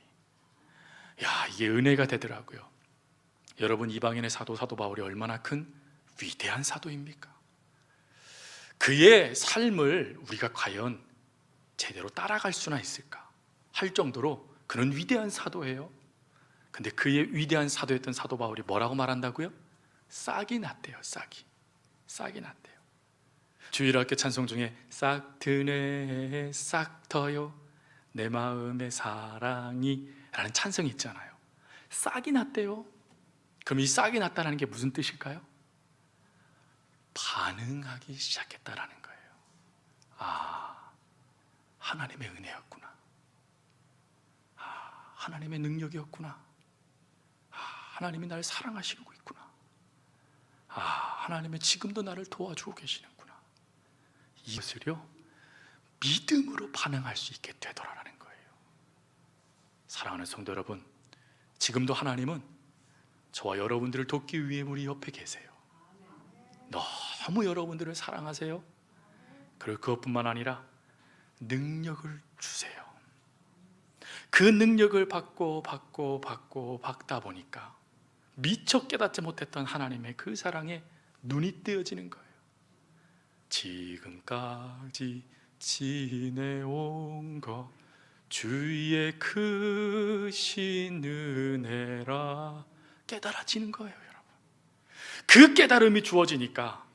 이게 은혜가 되더라고요. 여러분, 이방인의 사도 바울이 얼마나 큰 위대한 사도입니까? 그의 삶을 우리가 과연 제대로 따라갈 수나 있을까 할 정도로 그는 위대한 사도예요. 근데 그의 위대한 사도였던 사도 바울이 뭐라고 말한다고요? 싹이 났대요. 싹이 났대요. 주일학교 찬송 중에 싹 트네 싹 터요 내 마음의 사랑이 라는 찬송이 있잖아요. 싹이 났대요. 그럼 이 싹이 났다는 게 무슨 뜻일까요? 반응하기 시작했다라는 거예요. 하나님의 은혜였구나. 하나님의 능력이었구나. 하나님이 나를 사랑하시고 있구나. 하나님이 지금도 나를 도와주고 계시는구나. 이것을요 믿음으로 반응할 수 있게 되더라라는 거예요. 사랑하는 성도 여러분, 지금도 하나님은 저와 여러분들을 돕기 위해 우리 옆에 계세요. 너무 여러분들을 사랑하세요. 그리고 그것뿐만 아니라 능력을 주세요. 그 능력을 받다 보니까 미처 깨닫지 못했던 하나님의 그 사랑에 눈이 뜨여지는 거예요. 지금까지 지내온 것 주의 크신 은혜라 깨달아지는 거예요, 여러분. 그 깨달음이 주어지니까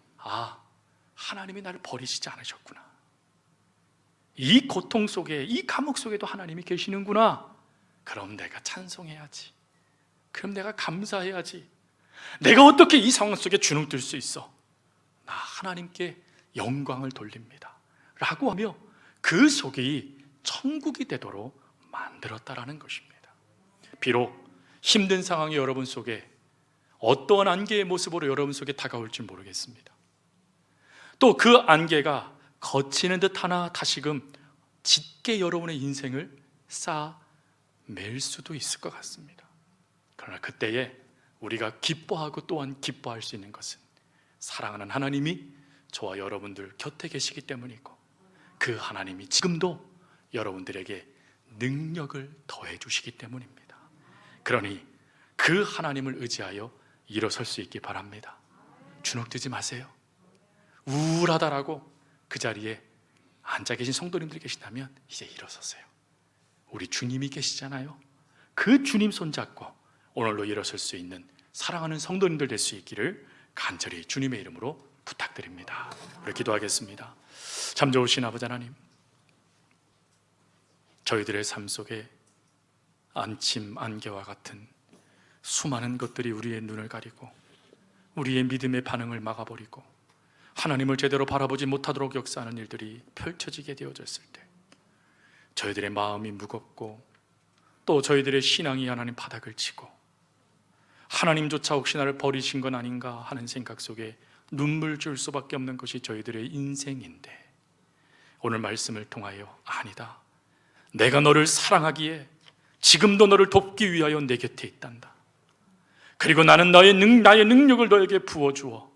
하나님이 나를 버리시지 않으셨구나. 이 고통 속에, 이 감옥 속에도 하나님이 계시는구나. 그럼 내가 찬송해야지. 그럼 내가 감사해야지. 내가 어떻게 이 상황 속에 주눅들 수 있어? 나 하나님께 영광을 돌립니다 라고 하며 그 속이 천국이 되도록 만들었다라는 것입니다. 비록 힘든 상황이 여러분 속에 어떠한 안개의 모습으로 여러분 속에 다가올지 모르겠습니다. 또 그 안개가 거치는 듯 하나 다시금 짙게 여러분의 인생을 쌓아맬 수도 있을 것 같습니다. 그러나 그때에 우리가 기뻐하고 또한 기뻐할 수 있는 것은 사랑하는 하나님이 저와 여러분들 곁에 계시기 때문이고, 그 하나님이 지금도 여러분들에게 능력을 더해 주시기 때문입니다. 그러니 그 하나님을 의지하여 일어설 수 있기 바랍니다. 주눅들지 마세요. 우울하다라고 그 자리에 앉아 계신 성도님들 계시다면 이제 일어서세요. 우리 주님이 계시잖아요. 그 주님 손잡고 오늘로 일어설 수 있는 사랑하는 성도님들 될 수 있기를 간절히 주님의 이름으로 부탁드립니다. 우리 기도하겠습니다. 참 좋으신 아버지 하나님, 저희들의 삶 속에 안침 안개와 같은 수많은 것들이 우리의 눈을 가리고 우리의 믿음의 반응을 막아버리고 하나님을 제대로 바라보지 못하도록 역사하는 일들이 펼쳐지게 되어졌을 때 저희들의 마음이 무겁고 또 저희들의 신앙이 하나님 바닥을 치고 하나님조차 혹시 나를 버리신 건 아닌가 하는 생각 속에 눈물 줄 수밖에 없는 것이 저희들의 인생인데, 오늘 말씀을 통하여 아니다, 내가 너를 사랑하기에 지금도 너를 돕기 위하여 내 곁에 있단다. 그리고 나는 나의 능력을 너에게 부어주어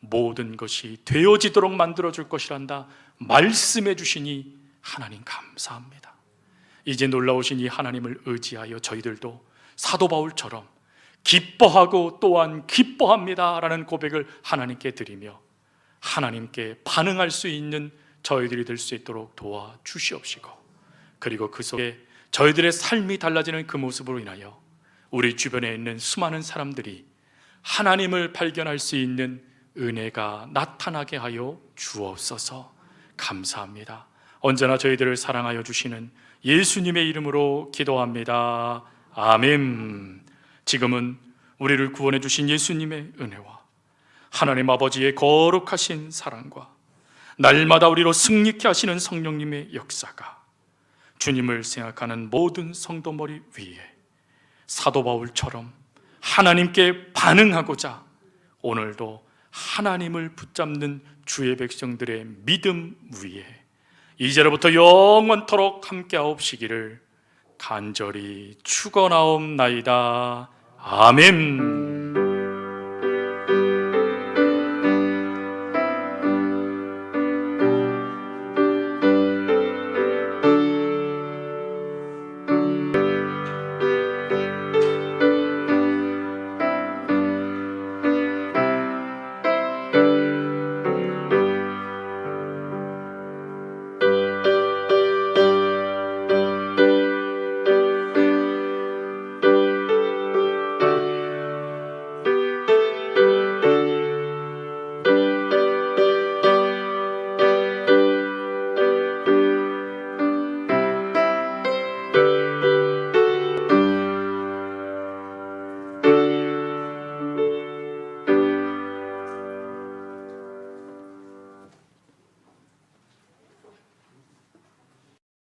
모든 것이 되어지도록 만들어줄 것이란다 말씀해 주시니 하나님 감사합니다. 이제 놀라우신 이 하나님을 의지하여 저희들도 사도 바울처럼 기뻐하고 또한 기뻐합니다 라는 고백을 하나님께 드리며 하나님께 반응할 수 있는 저희들이 될 수 있도록 도와주시옵시고, 그리고 그 속에 저희들의 삶이 달라지는 그 모습으로 인하여 우리 주변에 있는 수많은 사람들이 하나님을 발견할 수 있는 은혜가 나타나게 하여 주옵소서. 감사합니다. 언제나 저희들을 사랑하여 주시는 예수님의 이름으로 기도합니다. 아멘. 지금은 우리를 구원해 주신 예수님의 은혜와 하나님 아버지의 거룩하신 사랑과 날마다 우리로 승리케 하시는 성령님의 역사가 주님을 생각하는 모든 성도 머리 위에 사도 바울처럼 하나님께 반응하고자 오늘도 하나님을 붙잡는 주의 백성들의 믿음 위에 이제로부터 영원토록 함께하옵시기를 간절히 축원하옵나이다. 아멘.